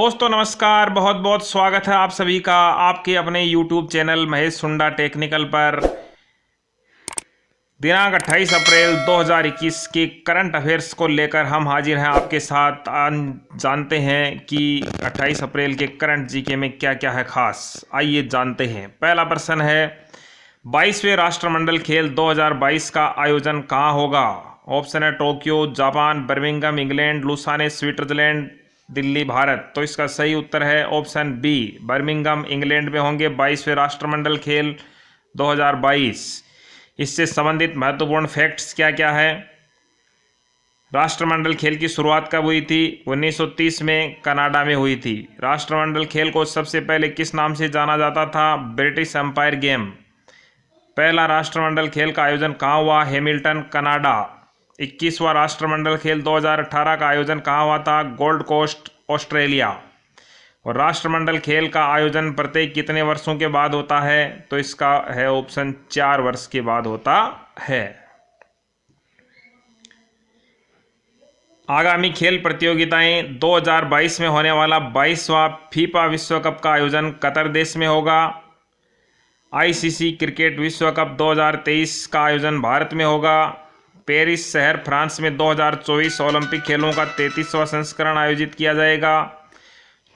दोस्तों नमस्कार, बहुत बहुत स्वागत है आप सभी का आपके अपने YouTube चैनल महेश सुंडा टेक्निकल पर। दिनांक 28 अप्रैल 2021 के करंट अफेयर्स को लेकर हम हाजिर हैं आपके साथ। जानते हैं कि 28 अप्रैल के करंट जीके में क्या क्या है खास, आइए जानते हैं। पहला प्रश्न है, 22वें राष्ट्रमंडल खेल 2022 का आयोजन कहाँ होगा? ऑप्शन है Tokyo, Japan, Birmingham England, Lausanne Switzerland, Delhi Bharat. तो इसका सही उत्तर है ऑप्शन बी, बर्मिंघम इंग्लैंड में होंगे 22वें राष्ट्रमंडल खेल 2022। इससे संबंधित महत्वपूर्ण फैक्ट्स क्या क्या है? राष्ट्रमंडल खेल की शुरुआत कब हुई थी? 1930 में कनाडा में हुई थी। राष्ट्रमंडल खेल को सबसे पहले किस नाम से जाना जाता था? British Empire game. पहला राष्ट्रमंडल खेल का आयोजन कहाँ हुआ? Hamilton, Canada. 21वां राष्ट्रमंडल खेल 2018 का आयोजन कहाँ हुआ था? Gold Coast, Australia. और राष्ट्रमंडल खेल का आयोजन प्रत्येक कितने वर्षों के बाद होता है? तो इसका है ऑप्शन 4 वर्ष के बाद होता है। आगामी खेल प्रतियोगिताएं 2022 में होने वाला 22वां फीफा विश्व कप का आयोजन कतर देश में होगा। आईसीसी क्रिकेट विश्व कप 2023 का आयोजन भारत में होगा। पेरिस शहर फ्रांस में 2024 ओलंपिक खेलों का 33वां संस्करण आयोजित किया जाएगा।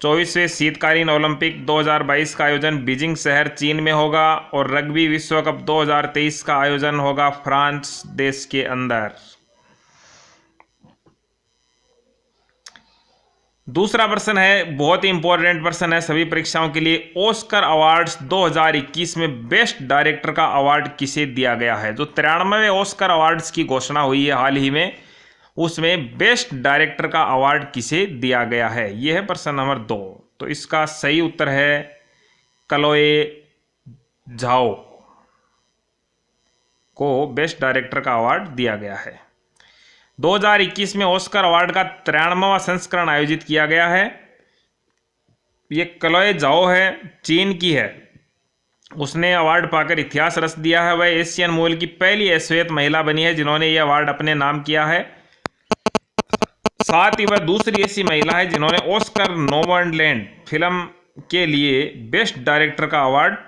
24वें शीतकालीन ओलंपिक 2022 का आयोजन बीजिंग शहर चीन में होगा। और रग्बी विश्व कप 2023 का आयोजन होगा फ्रांस देश के अंदर। दूसरा प्रश्न है, बहुत ही इंपॉर्टेंट प्रश्न है सभी परीक्षाओं के लिए। ऑस्कर अवार्ड्स 2021 में बेस्ट डायरेक्टर का अवार्ड किसे दिया गया है? जो 93वें ऑस्कर अवार्ड्स की घोषणा हुई है हाल ही में, उसमें बेस्ट डायरेक्टर का अवार्ड किसे दिया गया है? यह है प्रश्न नंबर 2। तो इसका सही उत्तर है क्लोए झाओ को बेस्ट डायरेक्टर का अवार्ड दिया गया है। 2021 में ऑस्कर अवार्ड का 93वां संस्करण आयोजित किया गया है। ये क्लोए झाओ है, चीन की है। उसने अवार्ड पाकर इतिहास रच दिया है। वह एशियन मूल की पहली श्वेत महिला बनी है जिन्होंने यह अवार्ड अपने नाम किया है। साथ ही वह दूसरी ऐसी महिला है जिन्होंने ऑस्कर नोमैडलैंड फिल्म के लिए बेस्ट डायरेक्टर का अवार्ड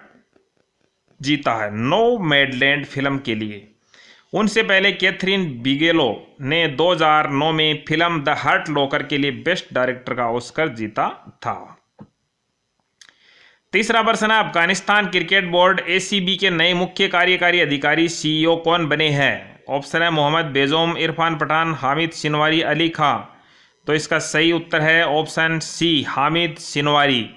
जीता है। नोमैडलैंड फिल्म के लिए। उनसे पहले कैथरीन बिगेलो ने 2009 में फिल्म द हर्ट लॉकर के लिए बेस्ट डायरेक्टर का ऑस्कर जीता था। तीसरा प्रश्न है, अफगानिस्तान क्रिकेट बोर्ड एसीबी के नए मुख्य कार्यकारी अधिकारी सीईओ कौन बने हैं? ऑप्शन है मोहम्मद बेजोम, इरफान पठान, हामिद सिनवारी, अली खां। तो इसका सही उत्तर है option C, Hamid Sinwari.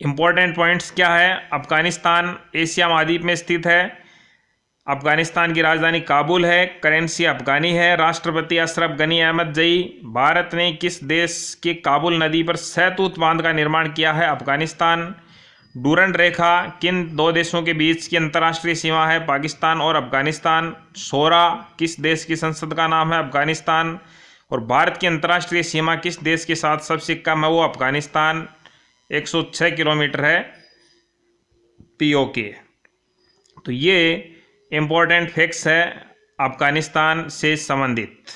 Important points क्या है? अफगानिस्तान एशिया महाद्वीप में स्थित है। अफगानिस्तान की राजधानी काबुल है। करेंसी अफगानी है। राष्ट्रपति अशरफ गनी अहमद जई। भारत ने किस देश के काबुल नदी पर सहतूत बांध का निर्माण किया है? अफगानिस्तान। डूरंड रेखा किन दो देशों के बीच की अंतर्राष्ट्रीय सीमा है? पाकिस्तान और अफगानिस्तान। शोरा किस देश की संसद का नाम है? अफगानिस्तान। और भारत की अंतर्राष्ट्रीय सीमा किस देश के साथ सबसे कम है? वो अफगानिस्तान। 106 किलोमीटर है पीओके। तो ये इंपॉर्टेंट फैक्ट्स है अफगानिस्तान से संबंधित।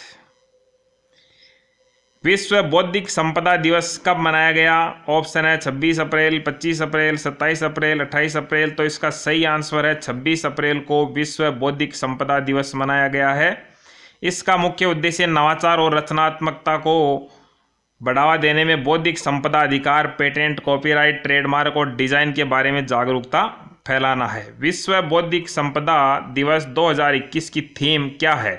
विश्व बौद्धिक संपदा दिवस कब मनाया गया? ऑप्शन है 26 अप्रैल, 25 अप्रैल, 27 अप्रैल, 28 अप्रैल। तो इसका सही आंसर है 26 अप्रैल को विश्व बौद्धिक संपदा दिवस मनाया गया है। इसका मुख्य उद्देश्य नवाचार और रचनात्मकता को बढ़ावा देने में बौद्धिक संपदा अधिकार, पेटेंट, कॉपीराइट, ट्रेडमार्क और डिजाइन के बारे में जागरूकता फैलाना है। विश्व बौद्धिक संपदा दिवस 2021 की थीम क्या है?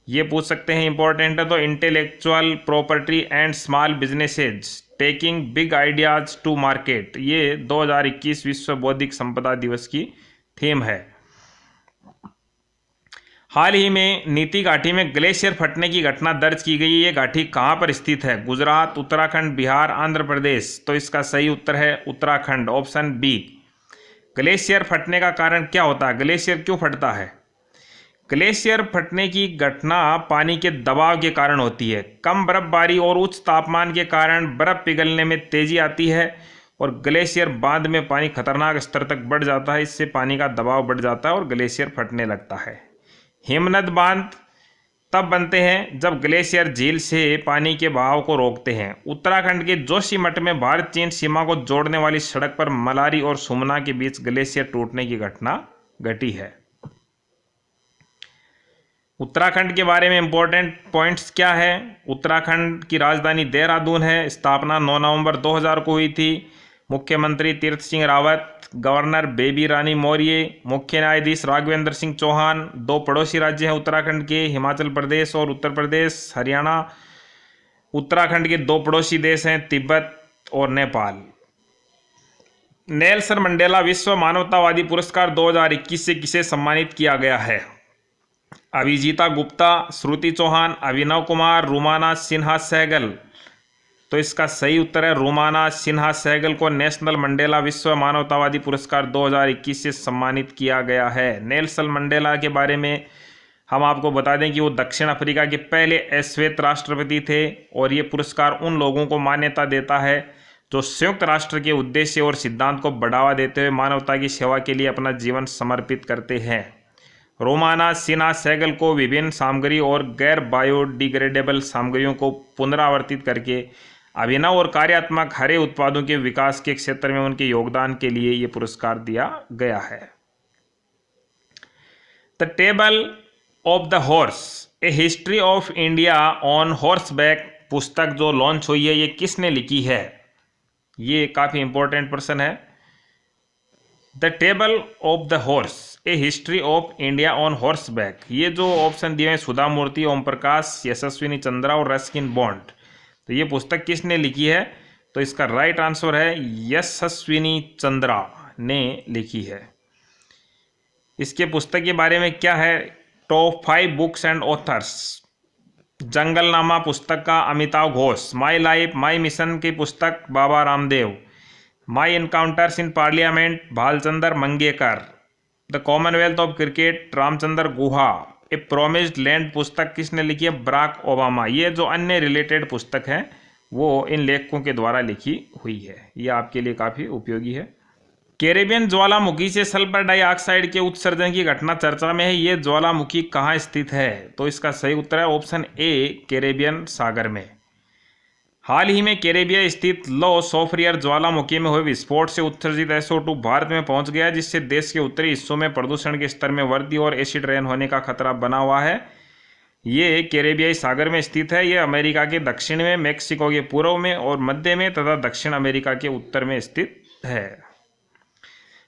ये पूछ सकते हैं, इंपॉर्टेंट है। तो intellectual property and small businesses taking big ideas to market, ये 2021 विश्व बौद्धिक संपदा दिवस की थीम है। हाल ही में नीति घाटी में ग्लेशियर फटने की घटना दर्ज की गई। ये घाटी कहाँ पर स्थित है? गुजरात, उत्तराखंड, बिहार, आंध्र प्रदेश। तो इसका सही उत्तर है उत्तराखंड, ऑप्शन बी। ग्लेशियर फटने का कारण क्या होता है? ग्लेशियर क्यों फटता है? ग्लेशियर फटने की घटना पानी के दबाव के कारण होती है। कम बर्फबारी और उच्च तापमान के कारण बर्फ पिघलने में तेजी आती है और ग्लेशियर बांध में पानी खतरनाक स्तर तक बढ़ जाता है। इससे पानी का दबाव बढ़ जाता है और ग्लेशियर फटने लगता है। हिमनद बांध तब बनते हैं जब ग्लेशियर झील से पानी के बहाव को रोकते हैं। उत्तराखंड के जोशीमठ में भारत चीन सीमा को जोड़ने वाली सड़क पर मलारी और सुमना के बीच ग्लेशियर टूटने की घटना घटी है। उत्तराखंड के बारे में इंपॉर्टेंट पॉइंट्स क्या है? उत्तराखंड की राजधानी देहरादून है। स्थापना 9 नवंबर 2000 को हुई थी। मुख्यमंत्री तीर्थ सिंह रावत, गवर्नर बेबी रानी मौर्य, मुख्य न्यायाधीश राघवेंद्र सिंह चौहान। 2 पड़ोसी राज्य हैं उत्तराखंड के, हिमाचल प्रदेश और उत्तर प्रदेश, हरियाणा। उत्तराखंड के 2 पड़ोसी देश हैं, तिब्बत और नेपाल। नेल्सन मंडेला विश्व मानवतावादी पुरस्कार 2021 से किसे सम्मानित किया गया है? अभिजीता गुप्ता, श्रुति चौहान, अभिनव कुमार, रूमाना सिन्हा सहगल। तो इसका सही उत्तर है रूमाना सिन्हा सहगल को नेशनल मंडेला विश्व मानवतावादी पुरस्कार 2021 से सम्मानित किया गया है। नेल्सन मंडेला के बारे में हम आपको बता दें कि वो दक्षिण अफ्रीका के पहले अश्वेत राष्ट्रपति थे और ये पुरस्कार उन लोगों को मान्यता देता है जो संयुक्त राष्ट्र के उद्देश्य और सिद्धांत को बढ़ावा देते हुए मानवता की सेवा के लिए अपना जीवन समर्पित करते हैं। रोमाना सिन्हा सहगल को विभिन्न सामग्री और गैर बायोडिग्रेडेबल सामग्रियों को पुनरावर्तित करके अभिनव और कार्यात्मक हरे उत्पादों के विकास के क्षेत्र में उनके योगदान के लिए ये पुरस्कार दिया गया है। The table of the horse, A history of India on horseback पुस्तक जो लॉन्च हुई है ये किसने लिखी है? ये काफ़ी इंपॉर्टेंट प्रश्न है। The table of the horse, A history of India on horseback, ये जो ऑप्शन दिए हैं सुधा मूर्ति, ओम प्रकाश, यशस्विनी चंद्रा और रस्किन बॉन्ड। तो ये पुस्तक किसने लिखी है? तो इसका राइट आंसर है यशस्विनी चंद्रा ने लिखी है। इसके पुस्तक के बारे में क्या है? Top 5 books and authors. Jungle Nama पुस्तक का Amitav Ghosh, my life my mission की पुस्तक Baba Ramdev, my encounters in parliament Bhalchandra Mungekar, the commonwealth of cricket Ramachandra Guha, a promised land पुस्तक किसने लिखी है? Barack Obama. ये जो अन्य रिलेटेड पुस्तक हैं वो इन लेखकों के द्वारा लिखी हुई है। ये आपके लिए काफ़ी उपयोगी है। कैरेबियन ज्वालामुखी से सल्फर डाइऑक्साइड के उत्सर्जन की घटना चर्चा में है। ये ज्वालामुखी कहाँ स्थित है? तो इसका सही उत्तर है ऑप्शन ए, कैरेबियन सागर में। हाल ही में कैरेबिया स्थित लो सोफ्रियर ज्वालामुखी में हुए विस्फोट से उत्सर्जित SO2 भारत में पहुंच गया, जिससे देश के उत्तरी हिस्सों में प्रदूषण के स्तर में वृद्धि और एसिड रेन होने का खतरा बना हुआ है। ये कैरेबियाई सागर में स्थित है। ये अमेरिका के दक्षिण में, मेक्सिको के पूर्व में और मध्य में तथा दक्षिण अमेरिका के उत्तर में स्थित है।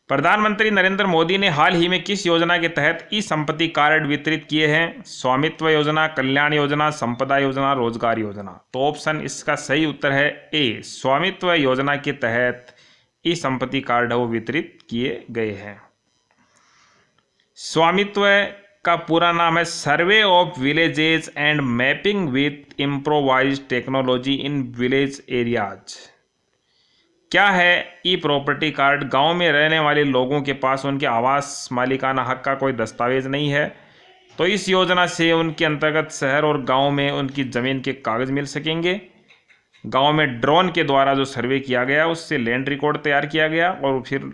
प्रधानमंत्री नरेंद्र मोदी ने हाल ही में किस योजना के तहत ई संपत्ति कार्ड वितरित किए हैं? स्वामित्व योजना, कल्याण योजना, संपदा योजना, रोजगार योजना। तो ऑप्शन इसका सही उत्तर है ए, स्वामित्व योजना के तहत ई संपत्ति कार्ड वो वितरित किए गए हैं। स्वामित्व का पूरा नाम है survey of villages and mapping with improvised technology in village areas. क्या है ई प्रॉपर्टी कार्ड? गांव में रहने वाले लोगों के पास उनके आवास मालिकाना हक का कोई दस्तावेज नहीं है, तो इस योजना से उनके अंतर्गत शहर और गांव में उनकी ज़मीन के कागज़ मिल सकेंगे। गांव में ड्रोन के द्वारा जो सर्वे किया गया उससे लैंड रिकॉर्ड तैयार किया गया और फिर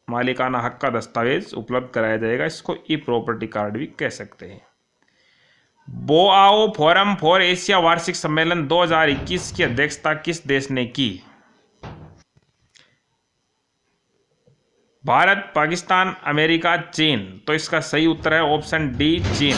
मालिकाना हक का दस्तावेज उपलब्ध कराया जाएगा। इसको ई प्रॉपर्टी कार्ड भी कह सकते हैं। बोआओ फोरम फॉर एशिया वार्षिक सम्मेलन 2021 की अध्यक्षता किस देश ने की? भारत, पाकिस्तान, अमेरिका, चीन। तो इसका सही उत्तर है ऑप्शन डी, चीन।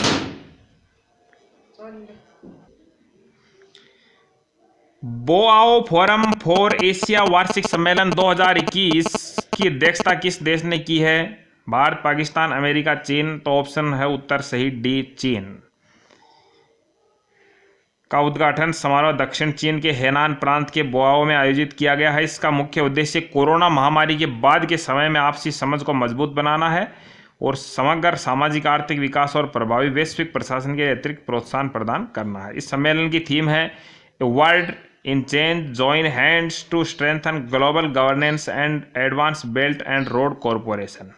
बोआओ फोरम फॉर एशिया वार्षिक सम्मेलन 2021 की अध्यक्षता किस देश ने की है? भारत, पाकिस्तान, अमेरिका, चीन। तो ऑप्शन है उत्तर सही डी, चीन। का उद्घाटन समारोह दक्षिण चीन के हेनान प्रांत के बोआओ में आयोजित किया गया है। इसका मुख्य उद्देश्य कोरोना महामारी के बाद के समय में आपसी समझ को मजबूत बनाना है और समग्र सामाजिक आर्थिक विकास और प्रभावी वैश्विक प्रशासन के अतिरिक्त प्रोत्साहन प्रदान करना है। इस सम्मेलन की थीम है a world in change, join hands to strengthen global governance and advance belt and road corporation.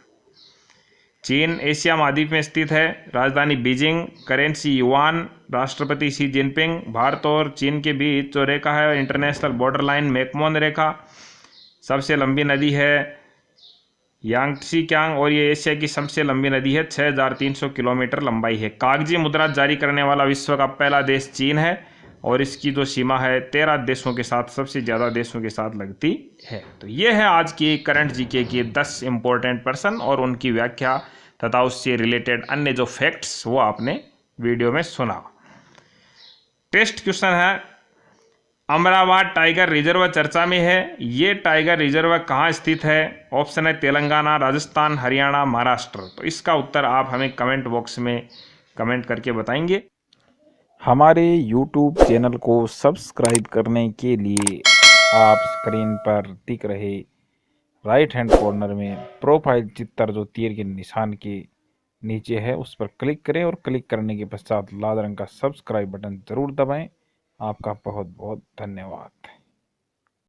चीन एशिया महाद्वीप में स्थित है। राजधानी बीजिंग, करेंसी युआन, राष्ट्रपति शी जिनपिंग। भारत और चीन के बीच जो रेखा है इंटरनेशनल बॉर्डर लाइन मैकमोन रेखा। सबसे लंबी नदी है यांगत्सी-क्यांग, और ये एशिया की सबसे लंबी नदी है, 6300 किलोमीटर लंबाई है। कागजी मुद्रा जारी करने वाला विश्व का पहला देश चीन है और इसकी जो सीमा है 13 देशों के साथ, सबसे ज़्यादा देशों के साथ लगती है। तो ये है आज की करंट जीके की 10 इंपॉर्टेंट पर्सन और उनकी व्याख्या तथा उससे रिलेटेड अन्य जो फैक्ट्स वो आपने वीडियो में सुना। टेस्ट क्वेश्चन है, अमरावती टाइगर रिजर्व चर्चा में है, ये टाइगर रिजर्व कहाँ स्थित है? ऑप्शन है तेलंगाना, राजस्थान, हरियाणा, महाराष्ट्र। तो इसका उत्तर आप हमें कमेंट बॉक्स में कमेंट करके बताएंगे। हमारे YouTube चैनल को सब्सक्राइब करने के लिए आप स्क्रीन पर दिख रहे राइट हैंड कॉर्नर में प्रोफाइल चित्र जो तीर के निशान के नीचे है उस पर क्लिक करें और क्लिक करने के पश्चात लाल रंग का सब्सक्राइब बटन जरूर दबाएं। आपका बहुत बहुत धन्यवाद।